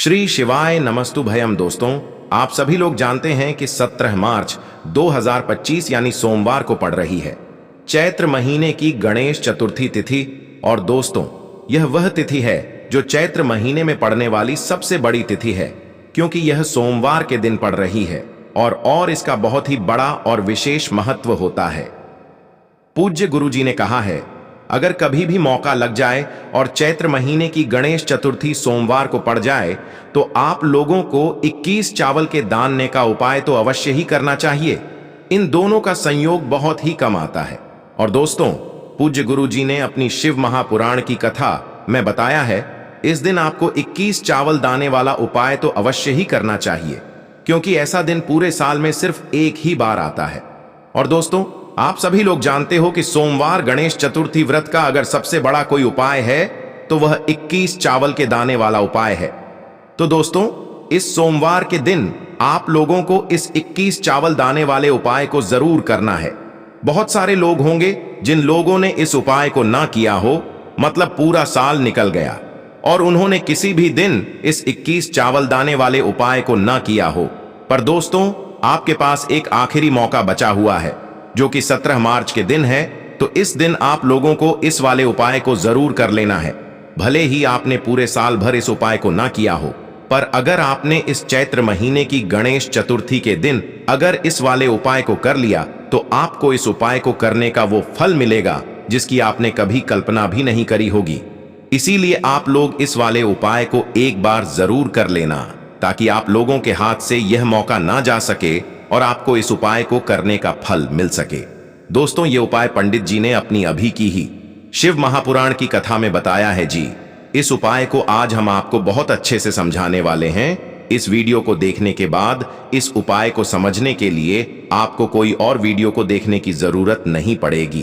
श्री शिवाय नमस्तुभयम। दोस्तों, आप सभी लोग जानते हैं कि 17 मार्च 2025 यानी सोमवार को पड़ रही है चैत्र महीने की गणेश चतुर्थी तिथि। और दोस्तों, यह वह तिथि है जो चैत्र महीने में पड़ने वाली सबसे बड़ी तिथि है, क्योंकि यह सोमवार के दिन पड़ रही है और इसका बहुत ही बड़ा और विशेष महत्व होता है। पूज्य गुरुजी ने कहा है, अगर कभी भी मौका लग जाए और चैत्र महीने की गणेश चतुर्थी सोमवार को पड़ जाए तो आप लोगों को 21 चावल के दान का उपाय तो अवश्य ही करना चाहिए। इन दोनों का संयोग बहुत ही कम आता है। और दोस्तों, पूज्य गुरुजी ने अपनी शिव महापुराण की कथा में बताया है, इस दिन आपको 21 चावल दाने वाला उपाय तो अवश्य ही करना चाहिए, क्योंकि ऐसा दिन पूरे साल में सिर्फ एक ही बार आता है। और दोस्तों, आप सभी लोग जानते हो कि सोमवार गणेश चतुर्थी व्रत का अगर सबसे बड़ा कोई उपाय है तो वह 21 चावल के दाने वाला उपाय है। तो दोस्तों, इस सोमवार के दिन आप लोगों को इस 21 चावल दाने वाले उपाय को जरूर करना है। बहुत सारे लोग होंगे जिन लोगों ने इस उपाय को ना किया हो, मतलब पूरा साल निकल गया और उन्होंने किसी भी दिन इस 21 चावल दाने वाले उपाय को ना किया हो। पर दोस्तों, आपके पास एक आखिरी मौका बचा हुआ है, जो कि 17 मार्च के दिन है। तो इस दिन आप लोगों को इस वाले उपाय को जरूर कर लेना है। भले ही आपने पूरे साल भर इस उपाय को ना किया हो, पर अगर आपने इस चैत्र महीने की गणेश चतुर्थी के दिन अगर इस वाले उपाय को कर लिया तो आपको इस उपाय को करने का वो फल मिलेगा जिसकी आपने कभी कल्पना भी नहीं करी होगी। इसीलिए आप लोग इस वाले उपाय को एक बार जरूर कर लेना, ताकि आप लोगों के हाथ से यह मौका ना जा सके और आपको इस उपाय को करने का फल मिल सके। दोस्तों, ये उपाय पंडित जी ने अपनी अभी की ही शिव महापुराण की कथा में बताया है जी। इस उपाय को आज हम आपको बहुत अच्छे से समझाने वाले हैं। इस वीडियो को देखने के बाद इस उपाय को समझने के लिए आपको कोई और वीडियो को देखने की जरूरत नहीं पड़ेगी।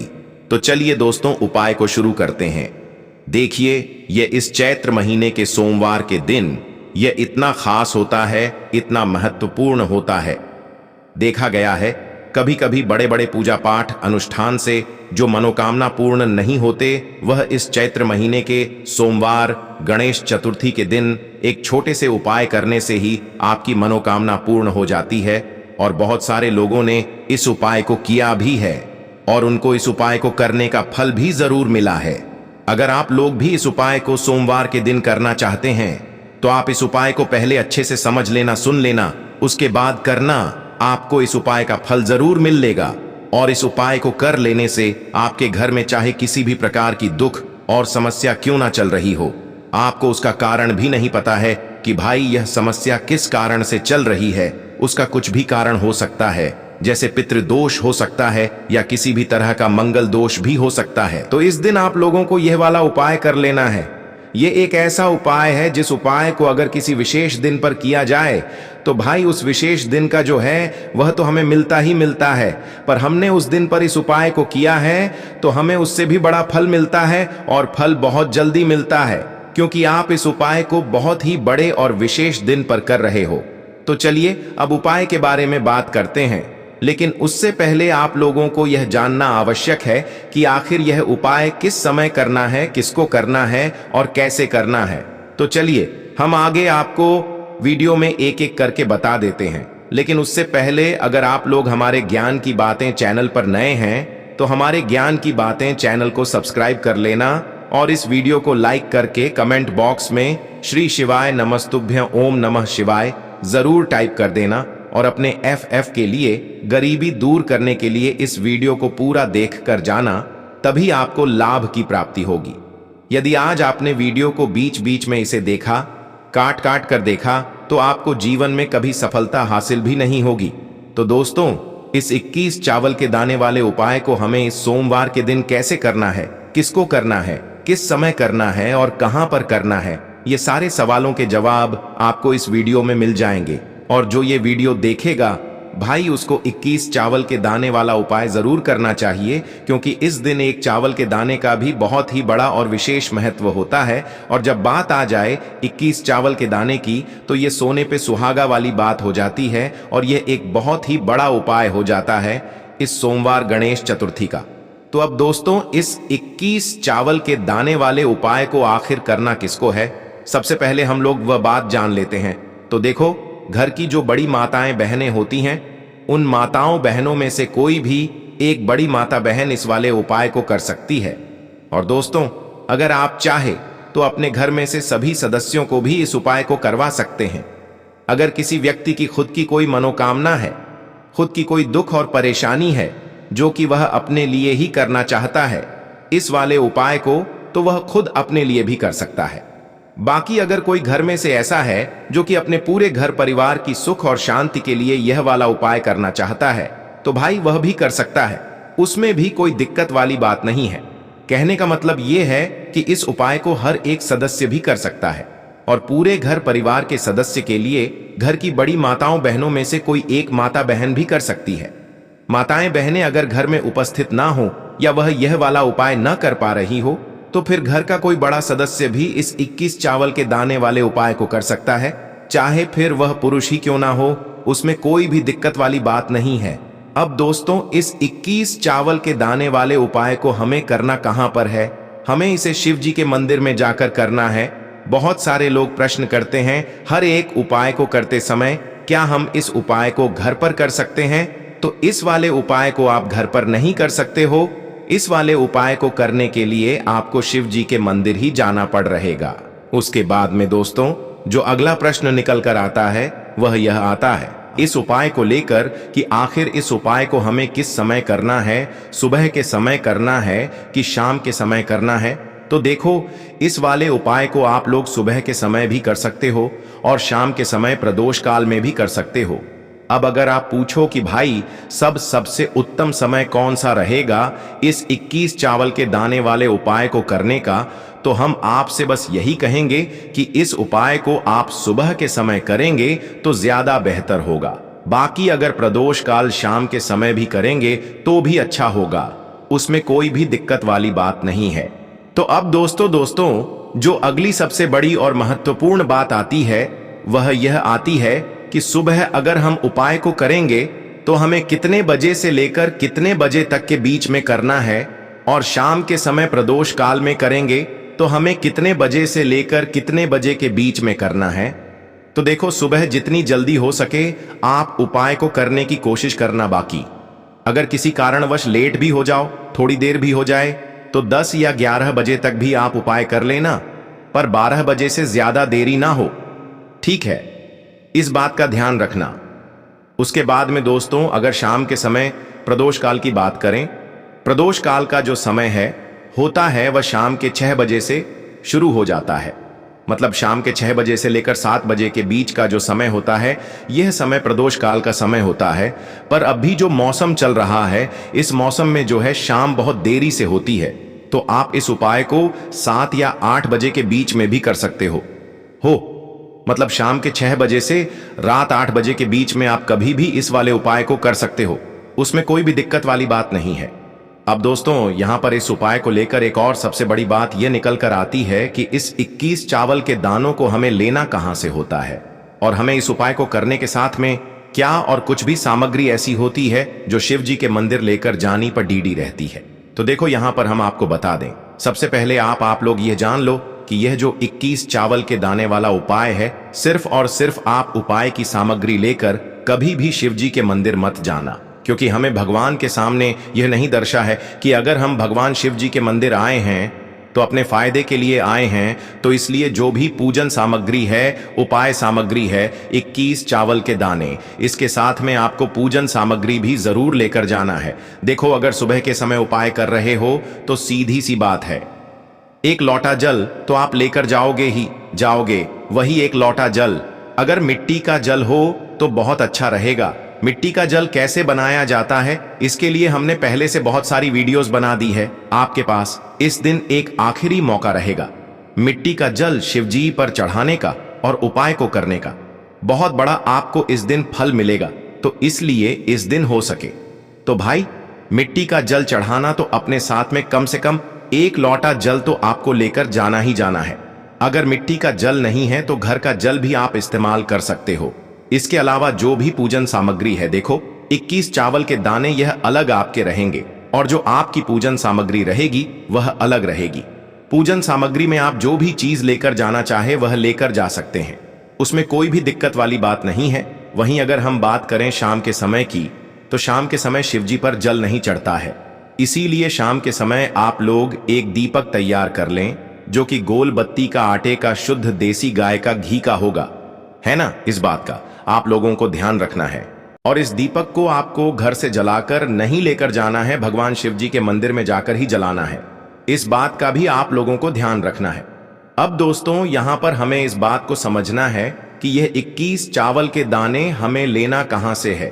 तो चलिए दोस्तों, उपाय को शुरू करते हैं। देखिए, यह इस चैत्र महीने के सोमवार के दिन यह इतना खास होता है, इतना महत्वपूर्ण होता है। देखा गया है, कभी कभी बड़े बड़े पूजा पाठ अनुष्ठान से जो मनोकामना पूर्ण नहीं होते, वह इस चैत्र महीने के सोमवार गणेश चतुर्थी के दिन एक छोटे से उपाय करने से ही आपकी मनोकामना पूर्ण हो जाती है। और बहुत सारे लोगों ने इस उपाय को किया भी है और उनको इस उपाय को करने का फल भी जरूर मिला है। अगर आप लोग भी इस उपाय को सोमवार के दिन करना चाहते हैं तो आप इस उपाय को पहले अच्छे से समझ लेना, सुन लेना, उसके बाद करना। आपको इस उपाय का फल जरूर मिल लेगा। और इस उपाय को कर लेने से आपके घर में चाहे किसी भी प्रकार की दुख और समस्या क्यों ना चल रही हो, आपको उसका कारण भी नहीं पता है कि भाई यह समस्या किस कारण से चल रही है, उसका कुछ भी कारण हो सकता है, जैसे पितृदोष हो सकता है या किसी भी तरह का मंगल दोष भी हो सकता है। तो इस दिन आप लोगों को यह वाला उपाय कर लेना है। ये एक ऐसा उपाय है जिस उपाय को अगर किसी विशेष दिन पर किया जाए तो भाई उस विशेष दिन का जो है वह तो हमें मिलता ही मिलता है, पर हमने उस दिन पर इस उपाय को किया है तो हमें उससे भी बड़ा फल मिलता है और फल बहुत जल्दी मिलता है, क्योंकि आप इस उपाय को बहुत ही बड़े और विशेष दिन पर कर रहे हो। तो चलिए अब उपाय के बारे में बात करते हैं, लेकिन उससे पहले आप लोगों को यह जानना आवश्यक है कि आखिर यह उपाय किस समय करना है, किसको करना है और कैसे करना है। तो चलिए हम आगे आपको वीडियो में एक एक करके बता देते हैं। लेकिन उससे पहले अगर आप लोग हमारे ज्ञान की बातें चैनल पर नए हैं तो हमारे ज्ञान की बातें चैनल को सब्सक्राइब कर लेना और इस वीडियो को लाइक करके कमेंट बॉक्स में श्री शिवाय नमस्तुभ्यं ओम नमः शिवाय जरूर टाइप कर देना। और अपने FF के लिए, गरीबी दूर करने के लिए इस वीडियो को पूरा देख कर जाना, तभी आपको लाभ की प्राप्ति होगी। यदि आज आपने वीडियो को बीच बीच में इसे देखा, काट काट कर देखा, तो आपको जीवन में कभी सफलता हासिल भी नहीं होगी। तो दोस्तों, इस 21 चावल के दाने वाले उपाय को हमें इस सोमवार के दिन कैसे करना है, किसको करना है, किस समय करना है और कहां पर करना है, ये सारे सवालों के जवाब आपको इस वीडियो में मिल जाएंगे। और जो ये वीडियो देखेगा भाई, उसको 21 चावल के दाने वाला उपाय जरूर करना चाहिए, क्योंकि इस दिन एक चावल के दाने का भी बहुत ही बड़ा और विशेष महत्व होता है। और जब बात आ जाए 21 चावल के दाने की, तो ये सोने पे सुहागा वाली बात हो जाती है और ये एक बहुत ही बड़ा उपाय हो जाता है इस सोमवार गणेश चतुर्थी का। तो अब दोस्तों, इस 21 चावल के दाने वाले उपाय को आखिर करना किसको है? सबसे पहले हम लोग वह बात जान लेते हैं। तो देखो, घर की जो बड़ी माताएं बहनें होती हैं, उन माताओं बहनों में से कोई भी एक बड़ी माता बहन इस वाले उपाय को कर सकती है। और दोस्तों, अगर आप चाहे तो अपने घर में से सभी सदस्यों को भी इस उपाय को करवा सकते हैं। अगर किसी व्यक्ति की खुद की कोई मनोकामना है, खुद की कोई दुख और परेशानी है जो कि वह अपने लिए ही करना चाहता है इस वाले उपाय को, तो वह खुद अपने लिए भी कर सकता है। बाकी अगर कोई घर में से ऐसा है जो कि अपने पूरे घर परिवार की सुख और शांति के लिए यह वाला उपाय करना चाहता है, तो भाई वह भी कर सकता है। उसमें भी कोई दिक्कत वाली बात नहीं है। कहने का मतलब यह है कि इस उपाय को हर एक सदस्य भी कर सकता है और पूरे घर परिवार के सदस्य के लिए घर की बड़ी माताओं बहनों में से कोई एक माता बहन भी कर सकती है। माताएं बहनें अगर घर में उपस्थित ना हो या वह यह वाला उपाय न कर पा रही हो, तो फिर घर का कोई बड़ा सदस्य भी इस 21 चावल के दाने वाले उपाय को कर सकता है, चाहे फिर वह पुरुष ही क्यों ना हो। उसमें कोई भी दिक्कत वाली बात नहीं है। अब दोस्तों, इस 21 चावल के दाने वाले उपाय को हमें करना कहां पर है? हमें इसे शिव जी के मंदिर में जाकर करना है। बहुत सारे लोग प्रश्न करते हैं हर एक उपाय को करते समय, क्या हम इस उपाय को घर पर कर सकते हैं? तो इस वाले उपाय को आप घर पर नहीं कर सकते हो। इस वाले उपाय को करने के लिए आपको शिव जी के मंदिर ही जाना पड़ रहेगा। उसके बाद में दोस्तों, जो अगला प्रश्न निकल कर आता है वह यह आता है इस उपाय को लेकर कि आखिर इस उपाय को हमें किस समय करना है, सुबह के समय करना है कि शाम के समय करना है? तो देखो, इस वाले उपाय को आप लोग सुबह के समय भी कर सकते हो और शाम के समय प्रदोष काल में भी कर सकते हो। अब अगर आप पूछो कि भाई सबसे उत्तम समय कौन सा रहेगा इस 21 चावल के दाने वाले उपाय को करने का, तो हम आपसे बस यही कहेंगे कि इस उपाय को आप सुबह के समय करेंगे तो ज्यादा बेहतर होगा। बाकी अगर प्रदोष काल शाम के समय भी करेंगे तो भी अच्छा होगा, उसमें कोई भी दिक्कत वाली बात नहीं है। तो अब दोस्तों जो अगली सबसे बड़ी और महत्वपूर्ण बात आती है वह यह आती है कि सुबह अगर हम उपाय को करेंगे तो हमें कितने बजे से लेकर कितने बजे तक के बीच में करना है, और शाम के समय प्रदोष काल में करेंगे तो हमें कितने बजे से लेकर कितने बजे के बीच में करना है। तो देखो, सुबह जितनी जल्दी हो सके आप उपाय को करने की कोशिश करना। बाकी अगर किसी कारणवश लेट भी हो जाओ, थोड़ी देर भी हो जाए, तो 10 या 11 बजे तक भी आप उपाय कर लेना, पर 12 बजे से ज्यादा देरी ना हो, ठीक है? इस बात का ध्यान रखना। उसके बाद में दोस्तों, अगर शाम के समय प्रदोष काल की बात करें, प्रदोष काल का जो समय होता है वह शाम के 6 बजे से शुरू हो जाता है। मतलब शाम के 6 बजे से लेकर 7 बजे के बीच का जो समय होता है, यह समय प्रदोष काल का समय होता है। पर अभी जो मौसम चल रहा है, इस मौसम में जो है शाम बहुत देरी से होती है, तो आप इस उपाय को 7 या 8 बजे के बीच में भी कर सकते हो। मतलब शाम के 6 बजे से रात 8 बजे के बीच में आप कभी भी इस वाले उपाय को कर सकते हो, उसमें कोई भी दिक्कत वाली बात नहीं है। अब दोस्तों, यहां पर इस उपाय को लेकर एक और सबसे बड़ी बात यह निकल कर आती है कि इस 21 चावल के दानों को हमें लेना कहां से होता है, और हमें इस उपाय को करने के साथ में क्या और कुछ भी सामग्री ऐसी होती है जो शिव जी के मंदिर लेकर जानी पर डीडी रहती है। तो देखो, यहां पर हम आपको बता दें। सबसे पहले आप लोग यह जान लो कि यह जो 21 चावल के दाने वाला उपाय है, सिर्फ और सिर्फ आप उपाय की सामग्री लेकर कभी भी शिव जी के मंदिर मत जाना, क्योंकि हमें भगवान के सामने यह नहीं दर्शा है कि अगर हम भगवान शिव जी के मंदिर आए हैं तो अपने फायदे के लिए आए हैं, तो इसलिए जो भी पूजन सामग्री है, उपाय सामग्री है, 21 चावल के दाने, इसके साथ में आपको पूजन सामग्री भी जरूर लेकर जाना है। देखो, अगर सुबह के समय उपाय कर रहे हो तो सीधी सी बात है, एक लोटा जल तो आप लेकर जाओगे ही जाओगे। वही एक लोटा जल अगर मिट्टी का जल हो तो बहुत अच्छा रहेगा। मिट्टी का जल कैसे बनाया जाता है, इसके लिए हमने पहले से बहुत सारी वीडियोस बना दी है आपके पास। इस दिन एक आखिरी मौका रहेगा मिट्टी का जल शिवजी पर चढ़ाने का और उपाय को करने का। बहुत बड़ा आपको इस दिन फल मिलेगा, तो इसलिए इस दिन हो सके तो भाई मिट्टी का जल चढ़ाना तो अपने साथ में कम से कम 1 लोटा जल तो आपको लेकर जाना ही जाना है। अगर मिट्टी का जल नहीं है तो घर का जल भी आप इस्तेमाल कर सकते हो। इसके अलावा जो भी पूजन सामग्री है, देखो 21 चावल के दाने यह अलग आपके रहेंगे और जो आपकी पूजन सामग्री रहेगी वह अलग रहेगी। पूजन सामग्री में आप जो भी चीज लेकर जाना चाहे वह लेकर जा सकते हैं, उसमें कोई भी दिक्कत वाली बात नहीं है। वहीं अगर हम बात करें शाम के समय की, तो शाम के समय शिवजी पर जल नहीं चढ़ता है, इसीलिए शाम के समय आप लोग एक दीपक तैयार कर लें जो कि गोल बत्ती का आटे का शुद्ध देसी गाय का घी का होगा, है ना। इस बात का आप लोगों को ध्यान रखना है। और इस दीपक को आपको घर से जलाकर नहीं लेकर जाना है, भगवान शिव जी के मंदिर में जाकर ही जलाना है। इस बात का भी आप लोगों को ध्यान रखना है। अब दोस्तों यहां पर हमें इस बात को समझना है कि यह 21 चावल के दाने हमें लेना कहां से है।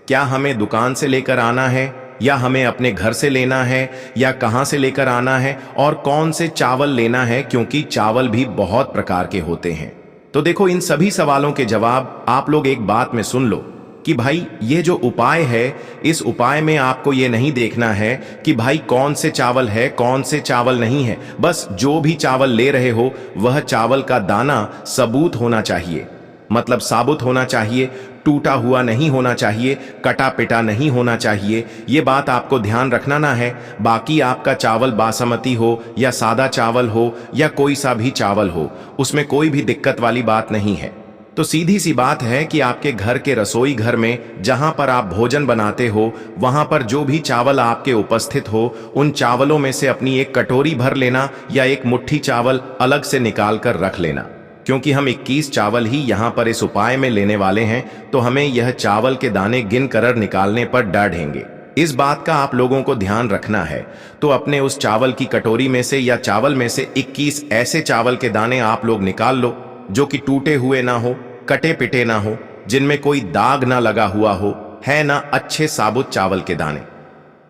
क्या हमें दुकान से लेकर आना है, या हमें अपने घर से लेना है, या कहां से लेकर आना है, और कौन से चावल लेना है, क्योंकि चावल भी बहुत प्रकार के होते हैं। तो देखो, इन सभी सवालों के जवाब आप लोग एक बात में सुन लो कि भाई ये जो उपाय है, इस उपाय में आपको ये नहीं देखना है कि भाई कौन से चावल है कौन से चावल नहीं है। बस जो भी चावल ले रहे हो वह चावल का दाना सबूत होना चाहिए, मतलब साबुत होना चाहिए, टूटा हुआ नहीं होना चाहिए, कटा पिटा नहीं होना चाहिए। ये बात आपको ध्यान रखना ना है। बाकी आपका चावल बासमती हो या सादा चावल हो या कोई सा भी चावल हो, उसमें कोई भी दिक्कत वाली बात नहीं है। तो सीधी सी बात है कि आपके घर के रसोई घर में जहां पर आप भोजन बनाते हो, वहां पर जो भी चावल आपके उपस्थित हो, उन चावलों में से अपनी एक कटोरी भर लेना या एक मुट्ठी चावल अलग से निकाल कर रख लेना। क्योंकि हम 21 चावल ही यहाँ पर इस उपाय में लेने वाले हैं, तो हमें यह चावल के दाने गिन कर निकालने पर डरेंगे। इस बात का आप लोगों को ध्यान रखना है। तो अपने उस चावल की कटोरी में से या चावल में से 21 ऐसे चावल के दाने आप लोग निकाल लो जो कि टूटे हुए ना हो, कटे पिटे ना हो, जिनमें कोई दाग ना लगा हुआ हो, है ना, अच्छे साबुत चावल के दाने।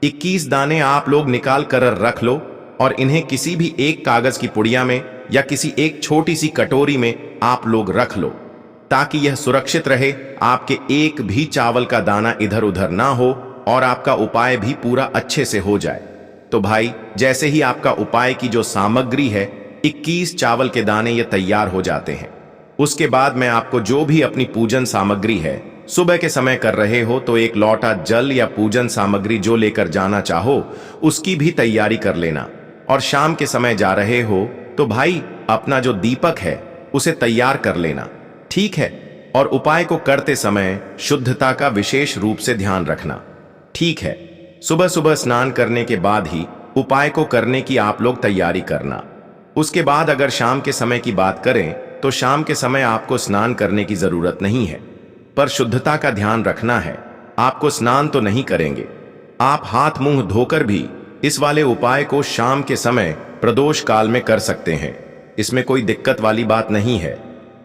21 दाने आप लोग निकाल कर रख लो और इन्हें किसी भी एक कागज की पुड़िया में या किसी एक छोटी सी कटोरी में आप लोग रख लो, ताकि यह सुरक्षित रहे, आपके एक भी चावल का दाना इधर उधर ना हो और आपका उपाय भी पूरा अच्छे से हो जाए। तो भाई जैसे ही आपका उपाय की जो सामग्री है, 21 चावल के दाने ये तैयार हो जाते हैं, उसके बाद मैं आपको जो भी अपनी पूजन सामग्री है, सुबह के समय कर रहे हो तो एक लोटा जल या पूजन सामग्री जो लेकर जाना चाहो उसकी भी तैयारी कर लेना। और शाम के समय जा रहे हो तो भाई अपना जो दीपक है उसे तैयार कर लेना, ठीक है। और उपाय को करते समय शुद्धता का विशेष रूप से ध्यान रखना, ठीक है। सुबह सुबह स्नान करने के बाद ही उपाय को करने की आप लोग तैयारी करना। उसके बाद अगर शाम के समय की बात करें तो शाम के समय आपको स्नान करने की जरूरत नहीं है, पर शुद्धता का ध्यान रखना है। आपको स्नान तो नहीं करेंगे, आप हाथ मुंह धोकर भी इस वाले उपाय को शाम के समय प्रदोष काल में कर सकते हैं, इसमें कोई दिक्कत वाली बात नहीं है।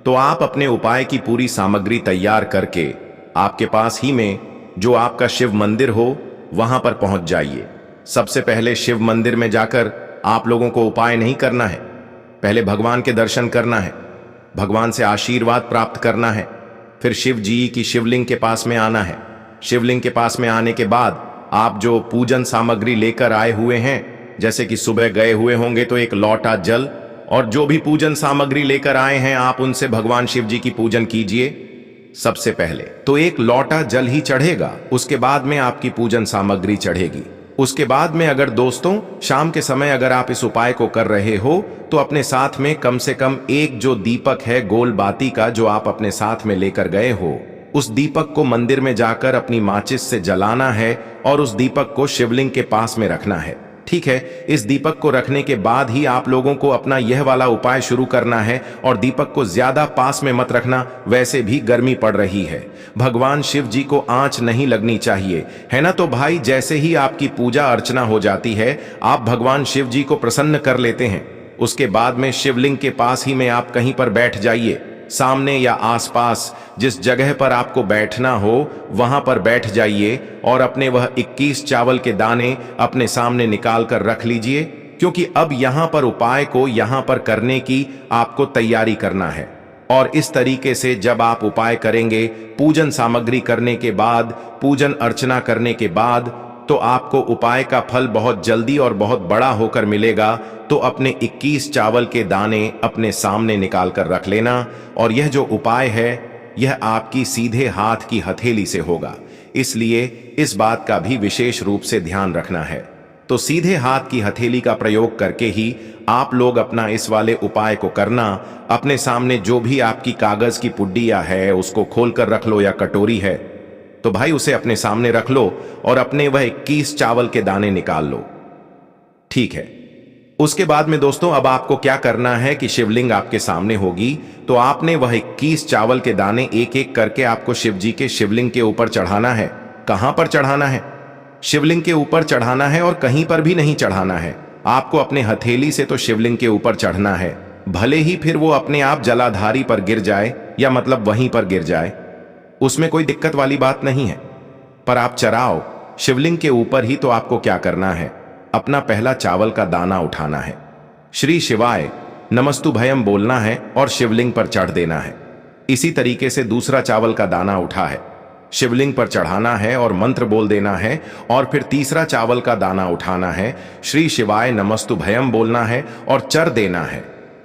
तो आप अपने उपाय की पूरी सामग्री तैयार करके आपके पास ही में जो आपका शिव मंदिर हो वहां पर पहुंच जाइए। सबसे पहले शिव मंदिर में जाकर आप लोगों को उपाय नहीं करना है, पहले भगवान के दर्शन करना है, भगवान से आशीर्वाद प्राप्त करना है, फिर शिव जी की शिवलिंग के पास में आना है। शिवलिंग के पास में आने के बाद आप जो पूजन सामग्री लेकर आए हुए हैं, जैसे कि सुबह गए हुए होंगे तो एक लोटा जल, और जो भी पूजन सामग्री लेकर आए हैं आप उनसे भगवान शिव जी की पूजन कीजिए। सबसे पहले तो एक लोटा जल ही चढ़ेगा, उसके बाद में आपकी पूजन सामग्री चढ़ेगी। उसके बाद में अगर दोस्तों शाम के समय अगर आप इस उपाय को कर रहे हो तो अपने साथ में कम से कम एक जो दीपक है गोल बाती का जो आप अपने साथ में लेकर गए हो, उस दीपक को मंदिर में जाकर अपनी माचिस से जलाना है और उस दीपक को शिवलिंग के पास में रखना है, ठीक है। इस दीपक को रखने के बाद ही आप लोगों को अपना यह वाला उपाय शुरू करना है। और दीपक को ज्यादा पास में मत रखना, वैसे भी गर्मी पड़ रही है, भगवान शिव जी को आंच नहीं लगनी चाहिए, है ना। तो भाई जैसे ही आपकी पूजा अर्चना हो जाती है, आप भगवान शिव जी को प्रसन्न कर लेते हैं, उसके बाद में शिवलिंग के पास ही में आप कहीं पर बैठ जाइए, सामने या आसपास जिस जगह पर आपको बैठना हो वहां पर बैठ जाइए और अपने वह 21 चावल के दाने अपने सामने निकाल कर रख लीजिए, क्योंकि अब यहां पर उपाय को यहां पर करने की आपको तैयारी करना है। और इस तरीके से जब आप उपाय करेंगे, पूजन सामग्री करने के बाद, पूजन अर्चना करने के बाद, तो आपको उपाय का फल बहुत जल्दी और बहुत बड़ा होकर मिलेगा। तो अपने 21 चावल के दाने अपने सामने निकाल कर रख लेना। और यह जो उपाय है यह आपकी सीधे हाथ की हथेली से होगा, इसलिए इस बात का भी विशेष रूप से ध्यान रखना है। तो सीधे हाथ की हथेली का प्रयोग करके ही आप लोग अपना इस वाले उपाय को करना। अपने सामने जो भी आपकी कागज की पुड्डिया है उसको खोल कर रख लो, या कटोरी है तो भाई उसे अपने सामने रख लो और अपने वह 21 चावल के दाने निकाल लो। ठीक है, उसके बाद में दोस्तों अब आपको क्या करना है कि शिवलिंग आपके सामने होगी, तो आपने वह 21 चावल के दाने एक एक करके आपको शिव जी के शिवलिंग के ऊपर चढ़ाना है। कहां पर चढ़ाना है? शिवलिंग के ऊपर चढ़ाना है, और कहीं पर भी नहीं चढ़ाना है। आपको अपने हथेली से तो शिवलिंग के ऊपर चढ़ना है, भले ही फिर वो अपने आप जलाधारी पर गिर जाए, या मतलब वहीं पर गिर जाए, उसमें कोई दिक्कत वाली बात नहीं है। पर आप चढ़ाओ शिवलिंग के ऊपर ही। तो आपको क्या करना है, अपना पहला चावल का दाना उठाना है, श्री शिवाय नमस्तुभयम बोलना है और शिवलिंग पर चढ़ देना है। इसी तरीके से दूसरा चावल का दाना उठा है, शिवलिंग पर चढ़ाना है और मंत्र बोल देना है। और फिर तीसरा चावल का दाना उठाना है, श्री शिवाय नमस्तुभयम बोलना है और चढ़ देना है।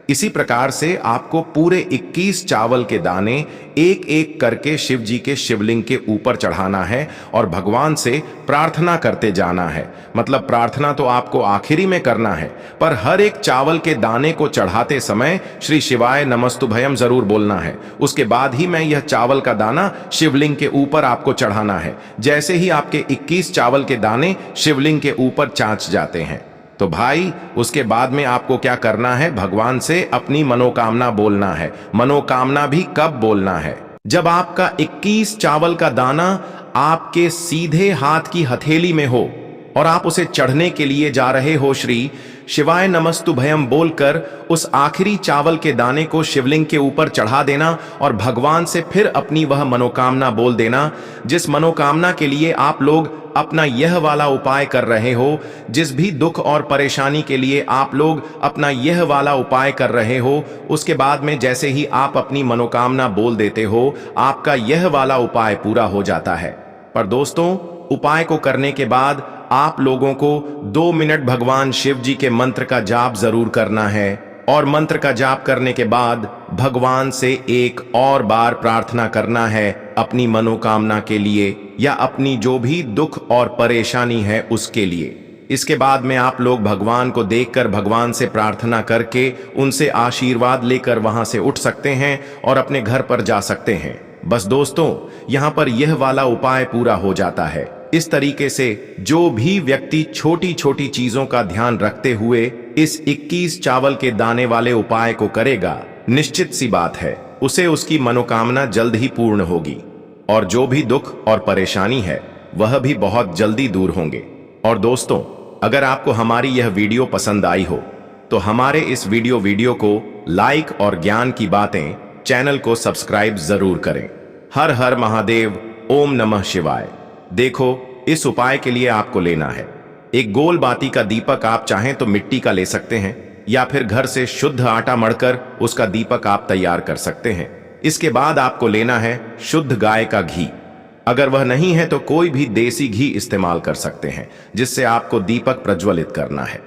इसी प्रकार से आपको पूरे 21 चावल के दाने एक एक करके शिव जी के शिवलिंग के ऊपर चढ़ाना है और भगवान से प्रार्थना करते जाना है। मतलब प्रार्थना तो आपको आखिरी में करना है, पर हर एक चावल के दाने को चढ़ाते समय श्री शिवाय नमस्तुभयम जरूर बोलना है। उसके बाद ही मैं यह चावल का दाना शिवलिंग के ऊपर आपको चढ़ाना है। जैसे ही आपके 21 चावल के दाने शिवलिंग के ऊपर चाँच जाते हैं, तो भाई उसके बाद में आपको क्या करना है, भगवान से अपनी मनोकामना बोलना है। मनोकामना भी कब बोलना है? जब आपका 21 चावल का दाना आपके सीधे हाथ की हथेली में हो और आप उसे चढ़ने के लिए जा रहे हो। श्री शिवाय नमस्तुभयम बोलकर उस आखिरी चावल के दाने को शिवलिंग के ऊपर चढ़ा देना और भगवान से फिर अपनी वह मनोकामना बोल देना, जिस मनोकामना के लिए आप लोग अपना यह वाला उपाय कर रहे हो। जिस भी दुख और परेशानी के लिए आप लोग अपना यह वाला उपाय कर रहे हो, उसके बाद में जैसे ही आप अपनी मनोकामना बोल देते हो, आपका यह वाला उपाय पूरा हो जाता है। पर दोस्तों, उपाय को करने के बाद आप लोगों को 2 मिनट भगवान शिव जी के मंत्र का जाप जरूर करना है, और मंत्र का जाप करने के बाद भगवान से एक और बार प्रार्थना करना है अपनी मनोकामना के लिए, या अपनी जो भी दुख और परेशानी है उसके लिए। इसके बाद में आप लोग भगवान को देखकर भगवान से प्रार्थना करके उनसे आशीर्वाद लेकर वहां से उठ सकते हैं और अपने घर पर जा सकते हैं। बस दोस्तों, यहां पर यह वाला उपाय पूरा हो जाता है। इस तरीके से जो भी व्यक्ति छोटी छोटी चीजों का ध्यान रखते हुए इस 21 चावल के दाने वाले उपाय को करेगा, निश्चित सी बात है उसे उसकी मनोकामना जल्द ही पूर्ण होगी, और जो भी दुख और परेशानी है वह भी बहुत जल्दी दूर होंगे। और दोस्तों, अगर आपको हमारी यह वीडियो पसंद आई हो तो हमारे इस वीडियो को लाइक और ज्ञान की बातें चैनल को सब्सक्राइब जरूर करें। हर हर महादेव, ओम नमः शिवाय। देखो, इस उपाय के लिए आपको लेना है एक गोल बाती का दीपक। आप चाहें तो मिट्टी का ले सकते हैं, या फिर घर से शुद्ध आटा मढ़कर उसका दीपक आप तैयार कर सकते हैं। इसके बाद आपको लेना है शुद्ध गाय का घी। अगर वह नहीं है तो कोई भी देसी घी इस्तेमाल कर सकते हैं, जिससे आपको दीपक प्रज्वलित करना है।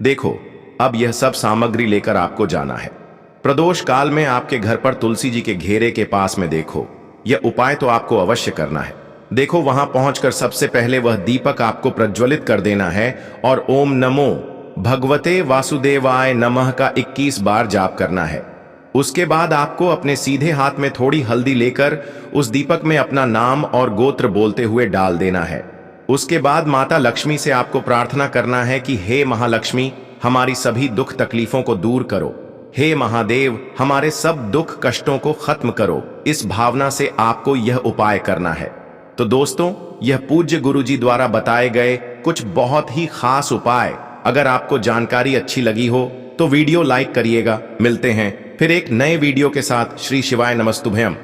देखो, अब यह सब सामग्री लेकर आपको जाना है। प्रदोष काल में आपके घर पर तुलसी जी के घेरे के पास में देखो, यह उपाय तो आपको अवश्य करना है। देखो, वहां पहुंचकर सबसे पहले वह दीपक आपको प्रज्वलित कर देना है और ओम नमो भगवते वासुदेवाय नमः का 21 बार जाप करना है। उसके बाद आपको अपने सीधे हाथ में थोड़ी हल्दी लेकर उस दीपक में अपना नाम और गोत्र बोलते हुए डाल देना है। उसके बाद माता लक्ष्मी से आपको प्रार्थना करना है कि हे महालक्ष्मी, हमारी सभी दुख तकलीफों को दूर करो। हे महादेव, हमारे सब दुख कष्टों को खत्म करो। इस भावना से आपको यह उपाय करना है। तो दोस्तों, यह पूज्य गुरुजी द्वारा बताए गए कुछ बहुत ही खास उपाय। अगर आपको जानकारी अच्छी लगी हो तो वीडियो लाइक करिएगा। मिलते हैं फिर एक नए वीडियो के साथ। श्री शिवाय नमस्तुभयम।